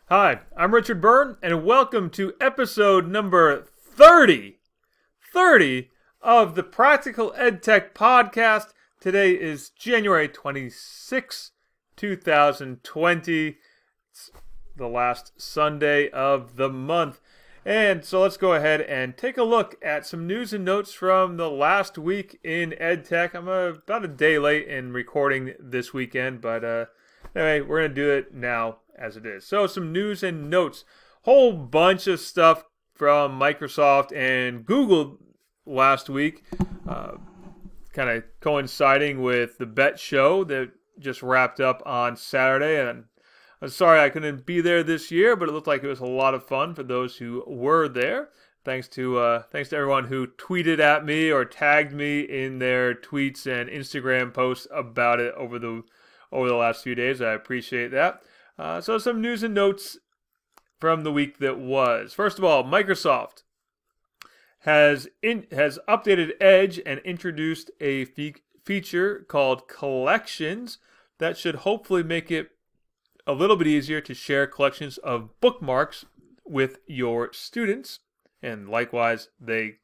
Hi, I'm Richard Byrne, and welcome to episode number 30 of the Practical EdTech Podcast. Today is January 26, 2020. It's the last Sunday of the month. And so let's go ahead and take a look at some news and notes from the last week in EdTech. I'm about a day late in recording this weekend, but anyway, we're going to do it now as it is. So some news and notes. Whole bunch of stuff from Microsoft and Google last week, kind of coinciding with the BET show that just wrapped up on Saturday. And I'm sorry I couldn't be there this year, but it looked like it was a lot of fun for those who were there. Thanks to everyone who tweeted at me or tagged me in their tweets and Instagram posts about it over the last few days. I appreciate that. So some news and notes from the week that was. First of all, Microsoft has updated Edge and introduced a feature called Collections that should hopefully make it a little bit easier to share collections of bookmarks with your students, and likewise they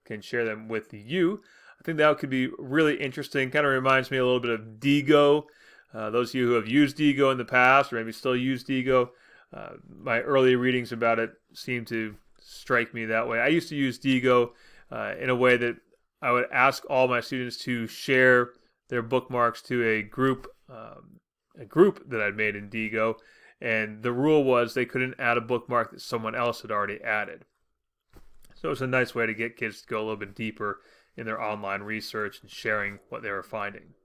can share them with you. I think that could be really interesting. Kind of reminds me a little bit of Diigo. Those of you who have used Diigo in the past, or maybe still use Diigo, my early readings about it seem to strike me that way. I used to use Diigo in a way that I would ask all my students to share their bookmarks to a group that I'd made in Diigo, and the rule was they couldn't add a bookmark that someone else had already added. So it's a nice way to get kids to go a little bit deeper in their online research and sharing what they were finding.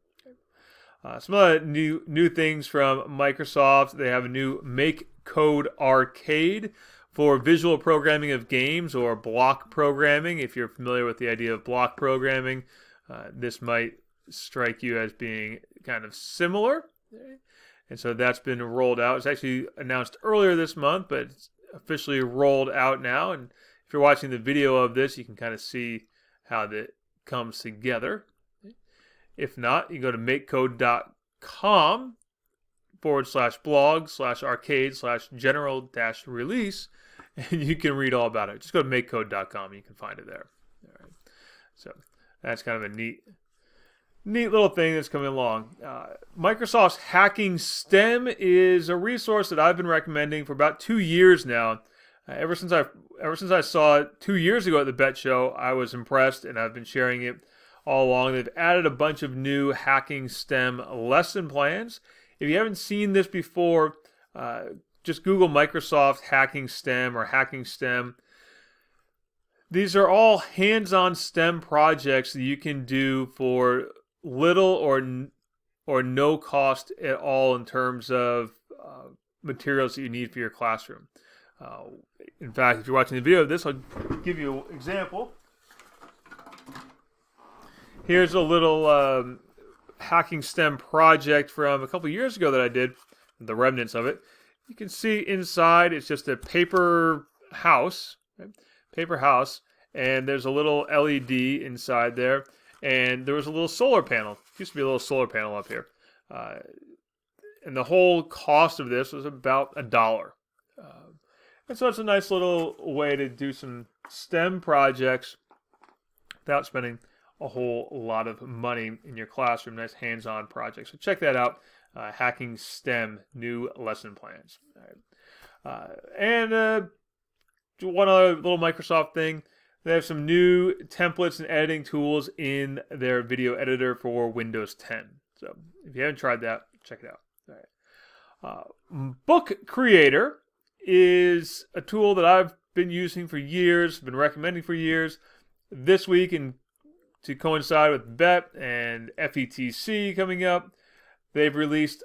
Some other new things from Microsoft. They have a new Make Code Arcade for visual programming of games or block programming. If you're familiar with the idea of block programming, this might strike you as being kind of similar. And so that's been rolled out. It's actually announced earlier this month, but it's officially rolled out now. And if you're watching the video of this, you can kind of see how that comes together. If not, you can go to makecode.com/blog/arcade/general-release, and you can read all about it. Just go to makecode.com and you can find it there. All right. So that's kind of a neat little thing that's coming along. Microsoft's Hacking STEM is a resource that I've been recommending for about 2 years now. Ever since I saw it 2 years ago at the BET show, I was impressed, and I've been sharing it all along. They've added a bunch of new Hacking STEM lesson plans. If you haven't seen this before, just Google Microsoft Hacking STEM or Hacking STEM. These are all hands-on STEM projects that you can do for little or no cost at all in terms of materials that you need for your classroom. In fact, if you're watching the video of this, I'll give you an example. Here's a little Hacking STEM project from a couple years ago that I did, the remnants of it. You can see inside it's just a paper house, and there's a little LED inside there, and there was a little solar panel. Used to be a little solar panel up here. And the whole cost of this was about $1. And so it's a nice little way to do some STEM projects without spending a whole lot of money in your classroom. Nice hands-on project. So check that out. Hacking STEM, new lesson plans. All right. And one other little Microsoft thing. They have some new templates and editing tools in their video editor for Windows 10. So if you haven't tried that, check it out. All right. Book Creator is a tool that I've been using for years, been recommending for years. This week, and to coincide with BET and FETC coming up, they've released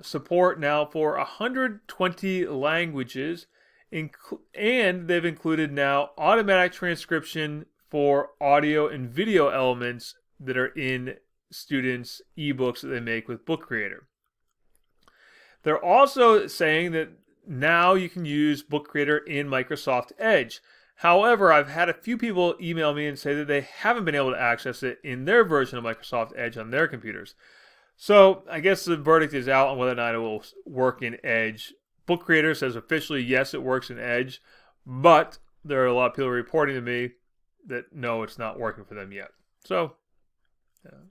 support now for 120 languages, and they've included now automatic transcription for audio and video elements that are in students' ebooks that they make with Book Creator. They're also saying that now you can use Book Creator in Microsoft Edge. However, I've had a few people email me and say that they haven't been able to access it in their version of Microsoft Edge on their computers. So I guess the verdict is out on whether or not it will work in Edge. Book Creator says officially, yes, it works in Edge, but there are a lot of people reporting to me that no, it's not working for them yet. So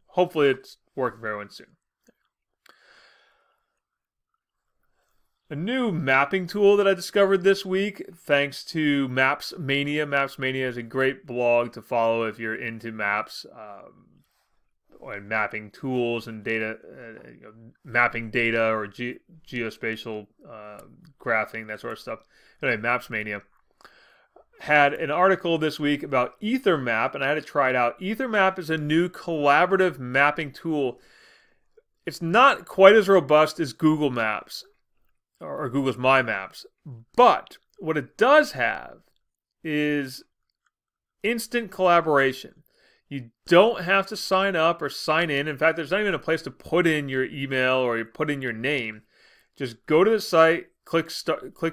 hopefully it's working for everyone soon. A new mapping tool that I discovered this week, thanks to Maps Mania. Maps Mania is a great blog to follow if you're into maps and mapping tools and data, mapping data or geospatial graphing, that sort of stuff. Anyway, Maps Mania had an article this week about EtherMap, and I had to try it out. EtherMap is a new collaborative mapping tool. It's not quite as robust as Google Maps or Google's My Maps, but what it does have is instant collaboration. You don't have to sign up or sign in. In fact, there's not even a place to put in your email or you put in your name. Just go to the site, click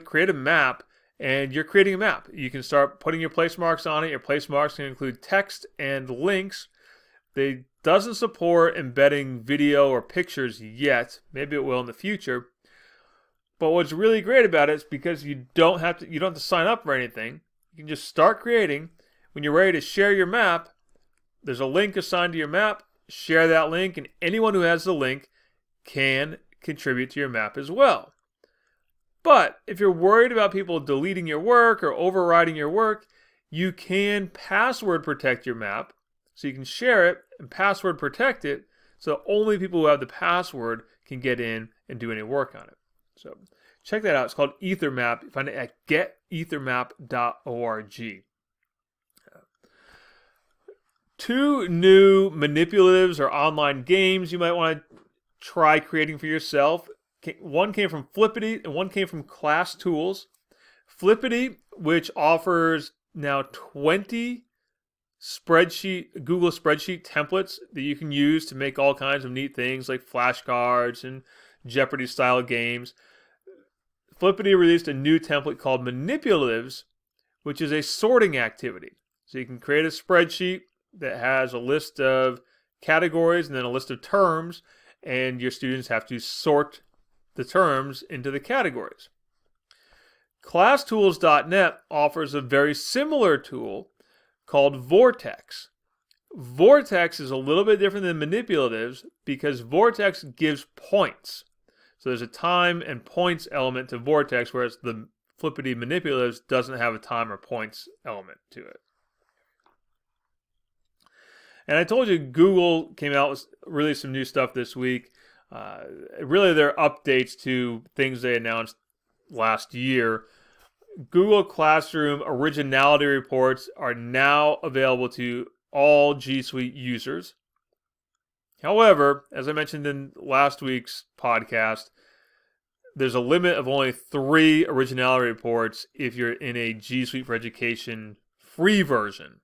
create a map, and you're creating a map. You can start putting your place marks on it. Your place marks can include text and links. They doesn't support embedding video or pictures yet. Maybe it will in the future. But what's really great about it is because you don't have to sign up for anything. You can just start creating. When you're ready to share your map, there's a link assigned to your map. Share that link, and anyone who has the link can contribute to your map as well. But if you're worried about people deleting your work or overriding your work, you can password protect your map. So you can share it and password protect it so only people who have the password can get in and do any work on it. So check that out. It's called EtherMap. You find it at getethermap.org. Two new manipulatives or online games you might want to try creating for yourself. One came from Flippity and one came from Class Tools. Flippity, which offers now 20 Google spreadsheet templates that you can use to make all kinds of neat things like flashcards and Jeopardy style games. Flippity released a new template called manipulatives, which is a sorting activity. So you can create a spreadsheet that has a list of categories and then a list of terms, and your students have to sort the terms into the categories. ClassTools.net offers a very similar tool called Vortex. Vortex is a little bit different than manipulatives because Vortex gives points. So there's a time and points element to Vortex, whereas the Flippity manipulatives doesn't have a time or points element to it. And I told you Google came out with really some new stuff this week. Really, they're updates to things they announced last year. Google Classroom originality reports are now available to all G Suite users. However, as I mentioned in last week's podcast, there's a limit of only 3 originality reports if you're in a G Suite for Education free version.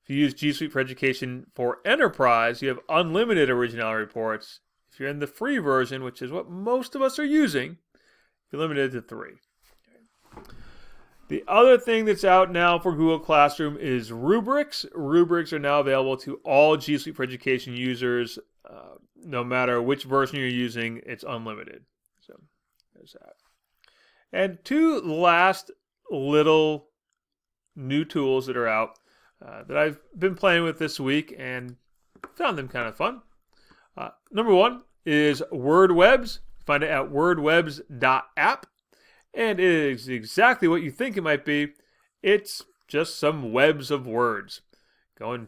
If you use G Suite for Education for Enterprise, you have unlimited originality reports. If you're in the free version, which is what most of us are using, you're limited to 3. The other thing that's out now for Google Classroom is rubrics. Rubrics are now available to all G Suite for Education users. No matter which version you're using, it's unlimited. So there's that. And 2 last little new tools that are out that I've been playing with this week and found them kind of fun. Number 1 is WordWebs. Find it at wordwebs.app. And it is exactly what you think it might be. It's just some webs of words. Go to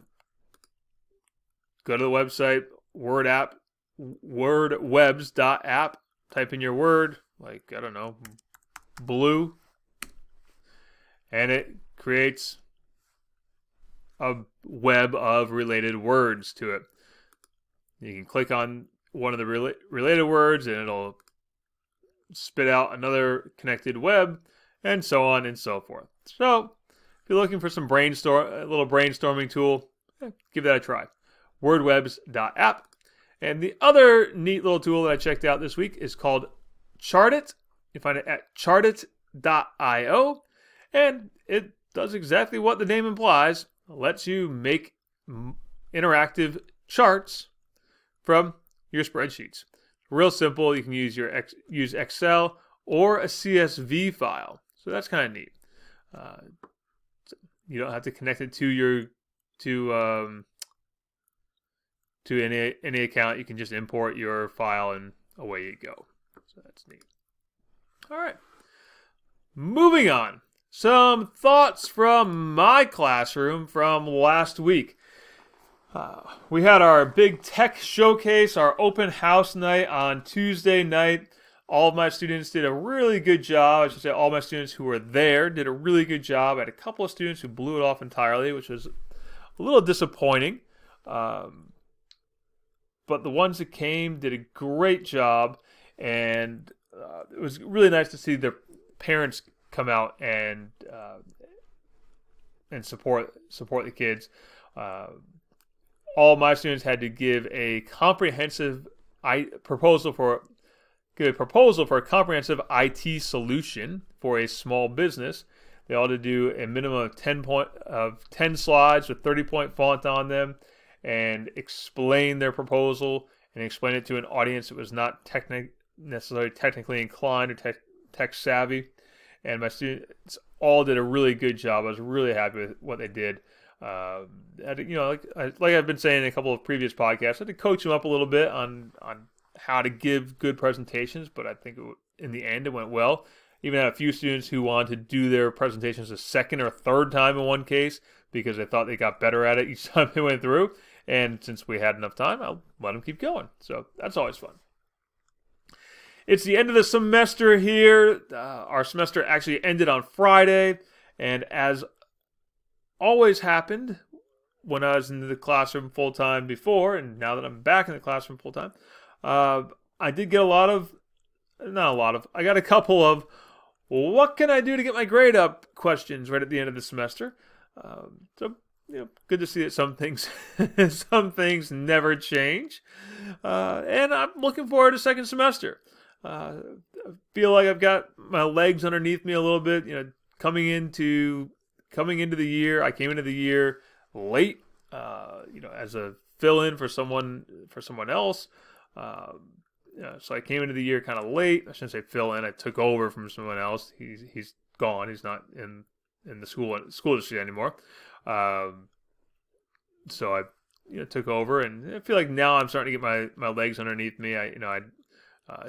the website, wordwebs.app. Type in your word, like, I don't know, blue. And it creates a web of related words to it. You can click on one of the related words and it'll spit out another connected web, and so on and so forth. So, if you're looking for some a little brainstorming tool, give that a try. Wordwebs.app. And the other neat little tool that I checked out this week is called Chartit. You find it at chartit.io, and it does exactly what the name implies. It lets you make interactive charts from your spreadsheets. Real simple. You can use use Excel or a CSV file. So that's kind of neat. You don't have to connect it to any account. You can just import your file and away you go. So that's neat. All right. Moving on. Some thoughts from my classroom from last week. We had our big tech showcase, our open house night on Tuesday night. All of my students did a really good job. I should say all my students who were there did a really good job. I had a couple of students who blew it off entirely, which was a little disappointing. But the ones that came did a great job, and it was really nice to see their parents come out and support the kids. All my students had to give a comprehensive proposal for a comprehensive IT solution for a small business. They all had to do a minimum of 10 slides with 30-point font on them and explain their proposal and explain it to an audience that was not necessarily technically inclined or tech savvy. And my students all did a really good job. I was really happy with what they did. Like I've been saying in a couple of previous podcasts, I had to coach them up a little bit on how to give good presentations, but I think in the end it went well. Even had a few students who wanted to do their presentations a second or third time in one case because they thought they got better at it each time they went through. And since we had enough time, I'll let them keep going. So that's always fun. It's the end of the semester here. Our semester actually ended on Friday, and as always happened when I was in the classroom full-time before, and now that I'm back in the classroom full-time, I did get I got a couple of what can I do to get my grade up questions right at the end of the semester. Good to see that some things never change. And I'm looking forward to second semester. I feel like I've got my legs underneath me a little bit, coming into the year. I came into the year late, as a fill-in for someone else. So I came into the year kind of late. I shouldn't say fill-in. I took over from someone else. He's gone. He's not in the school district anymore. So I took over, and I feel like now I'm starting to get my legs underneath me.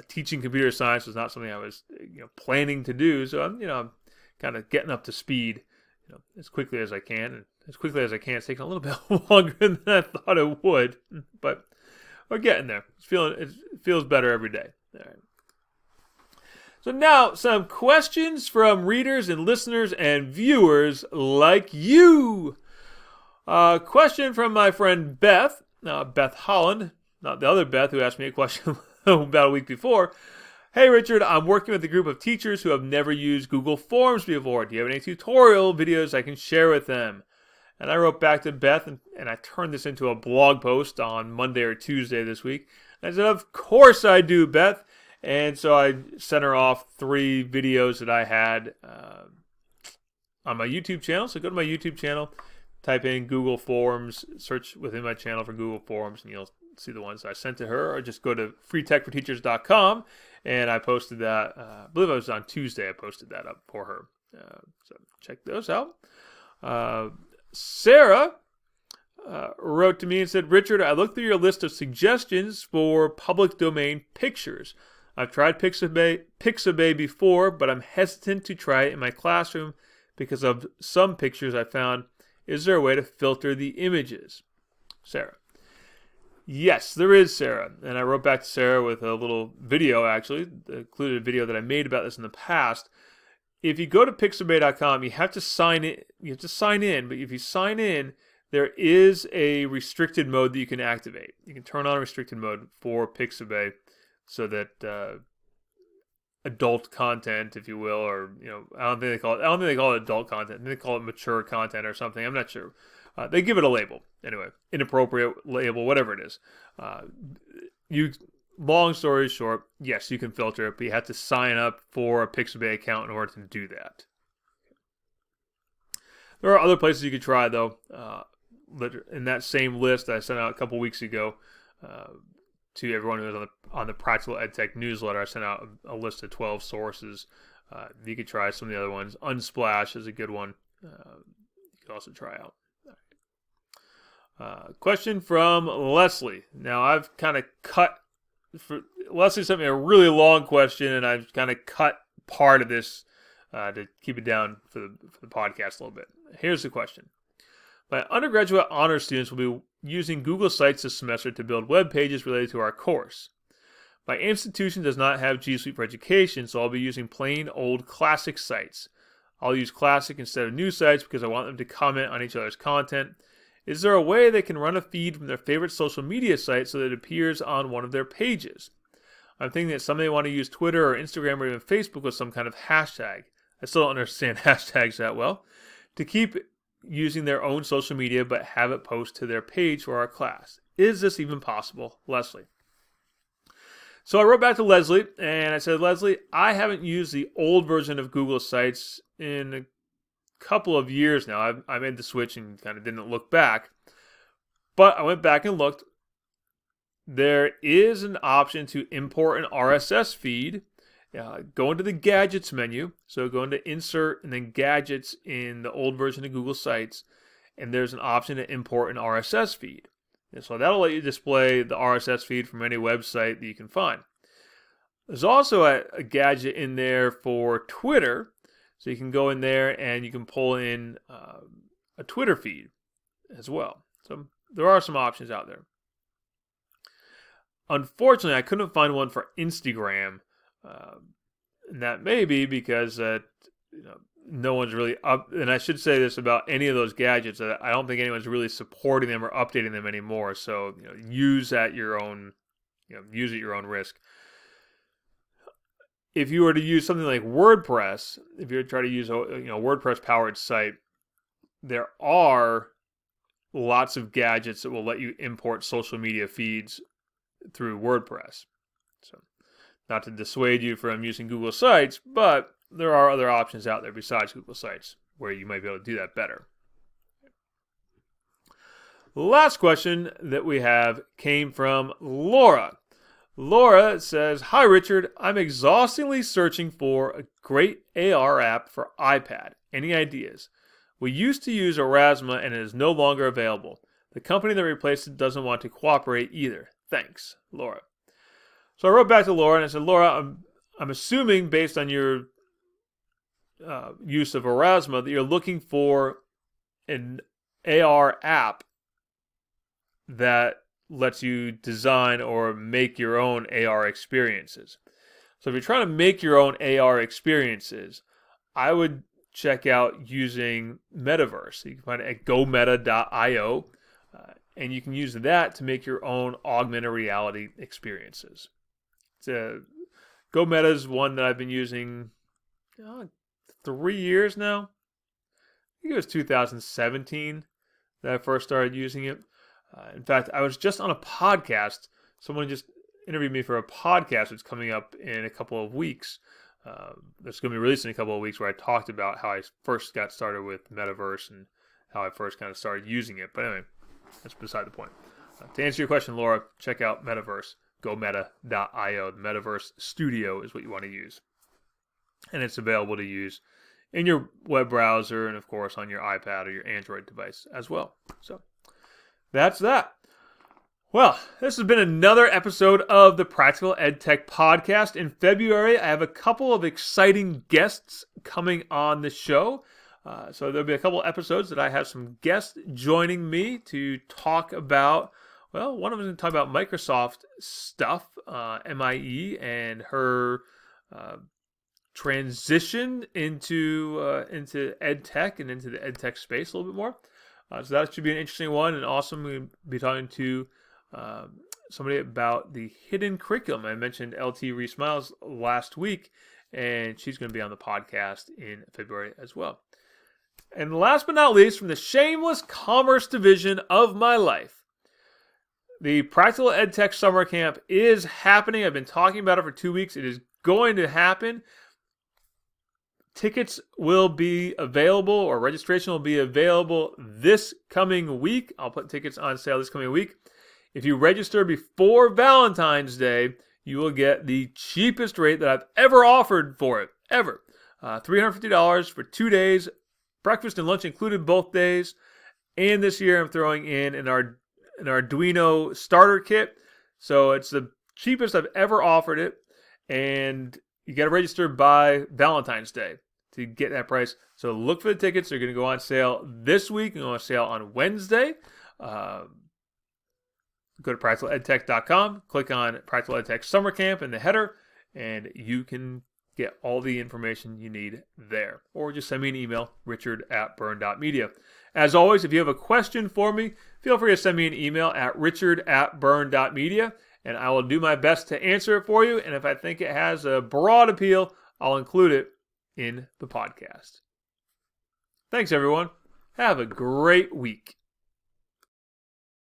Teaching computer science was not something I was planning to do. So I'm kind of getting up to speed as quickly as I can, and as quickly as I can. It's taking a little bit longer than I thought it would, but we're getting there. It feels better every day. All right. So now some questions from readers and listeners and viewers like you. Question from my friend Beth Holland, not the other Beth who asked me a question about a week before. Hey Richard, I'm working with a group of teachers who have never used Google Forms before. Do you have any tutorial videos I can share with them? And I wrote back to Beth, and I turned this into a blog post on Monday or Tuesday this week. And I said, of course I do, Beth. And so I sent her off 3 videos that I had on my YouTube channel. So go to my YouTube channel, type in Google Forms, search within my channel for Google Forms, and you'll see the ones I sent to her. Or just go to freetechforteachers.com, and I posted that. I believe it was on Tuesday I posted that up for her. So check those out. Sarah wrote to me and said, Richard, I looked through your list of suggestions for public domain pictures. I've tried Pixabay before, but I'm hesitant to try it in my classroom because of some pictures I found. Is there a way to filter the images? Sarah. Yes, there is, Sarah. And I wrote back to Sarah with a little video, actually. Included a video that I made about this in the past. If you go to Pixabay.com, you have to sign in. But if you sign in, there is a restricted mode that you can activate. You can turn on restricted mode for Pixabay so that adult content, if you will, or I don't think they call it adult content. They call it mature content or something. I'm not sure. They give it a label anyway, inappropriate label, whatever it is. Long story short, yes, you can filter it, but you have to sign up for a Pixabay account in order to do that. There are other places you could try, though. In that same list I sent out a couple weeks ago, to everyone who is on the Practical EdTech newsletter. I sent out a list of 12 sources. You could try some of the other ones. Unsplash is a good one. You could also try out. Question from Leslie. Now, I've kind of cut... Leslie sent me a really long question, and I've kind of cut part of this to keep it down for the podcast a little bit. Here's the question. My undergraduate honors students will be using Google Sites this semester to build web pages related to our course. My institution does not have G Suite for Education, so I'll be using plain old classic sites. I'll use classic instead of new sites because I want them to comment on each other's content. Is there a way they can run a feed from their favorite social media site so that it appears on one of their pages? I'm thinking that some may want to use Twitter or Instagram or even Facebook with some kind of hashtag. I still don't understand hashtags that well. To keep using their own social media but have it post to their page for our class. Is this even possible? Leslie. So I wrote back to Leslie and I said, Leslie, I haven't used the old version of Google Sites in a couple of years now. I made the switch and kind of didn't look back. But I went back and looked. There is an option to import an RSS feed. Go into the Gadgets menu. So go into Insert and then Gadgets in the old version of Google Sites. And there's an option to import an RSS feed. And so that'll let you display the RSS feed from any website that you can find. There's also a gadget in there for Twitter. So you can go in there and you can pull in a Twitter feed as well. So there are some options out there. Unfortunately, I couldn't find one for Instagram. And that may be because no one's really up. And I should say this about any of those gadgets. I don't think anyone's really supporting them or updating them anymore. So use at your own risk. If you were to use something like WordPress, if you were to try to use a WordPress powered site, there are lots of gadgets that will let you import social media feeds through WordPress. So, not to dissuade you from using Google Sites, but there are other options out there besides Google Sites where you might be able to do that better. Last question that we have came from Laura. Laura says, Hi Richard, I'm exhaustingly searching for a great AR app for iPad. Any ideas? We used to use Aurasma and it is no longer available. The company that replaced it doesn't want to cooperate either. Thanks, Laura. So I wrote back to Laura and I said, Laura, I'm assuming based on your use of Aurasma that you're looking for an AR app that lets you design or make your own AR experiences. So if you're trying to make your own AR experiences, I would check out using Metaverse. You can find it at gometa.io, and you can use that to make your own augmented reality experiences. GoMeta is one that I've been using 3 years now. I think it was 2017 that I first started using it. In fact, I was just on a podcast. Someone just interviewed me for a podcast that's coming up in a couple of weeks. That's going to be released in a couple of weeks where I talked about how I first got started with Metaverse and how I first kind of started using it. But anyway, that's beside the point. To answer your question, Laura, check out Metaverse. GoMeta.io. The Metaverse Studio is what you want to use. And it's available to use in your web browser and, of course, on your iPad or your Android device as well. So that's that. Well, this has been another episode of the Practical EdTech Podcast. In February, I have a couple of exciting guests coming on the show. So there'll be a couple episodes that I have some guests joining me to talk about, well, one of them is going to talk about Microsoft stuff, MIE, and her transition into EdTech and into the EdTech space a little bit more. So that should be an interesting one and awesome. We'll be talking to somebody about the hidden curriculum. I mentioned LT Reese Miles last week, and she's going to be on the podcast in February as well. And last but not least, from the shameless commerce division of my life, the Practical EdTech Summer Camp is happening. I've been talking about it for 2 weeks. It is going to happen. Tickets will be available, or registration will be available this coming week. I'll put tickets on sale this coming week. If you register before Valentine's Day, you will get the cheapest rate that I've ever offered for it, ever. $350 for 2 days, breakfast and lunch included both days. And this year I'm throwing in an Arduino starter kit. So it's the cheapest I've ever offered it. And you got to register by Valentine's Day to get that price. So look for the tickets. They're going to go on sale this week and go on sale on Wednesday. Go to practicaledtech.com, click on Practical EdTech Summer Camp in the header, and you can get all the information you need there. Or just send me an email, richard@burn.media. As always, if you have a question for me, feel free to send me an email at richard@burn.media, and I will do my best to answer it for you. And if I think it has a broad appeal, I'll include it in the podcast. Thanks, everyone. Have a great week.